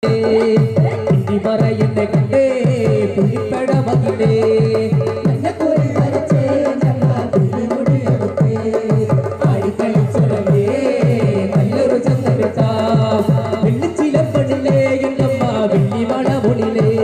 ഇനി പറയുന്ന കണ്ടേ പുലിപ്പട വകിലേ നല്ലൊരു ചന്ദ്രചാ വെള്ളിച്ചിലപ്പണിലേ എന്നമ്മ വെള്ളിമണ മുളിലേ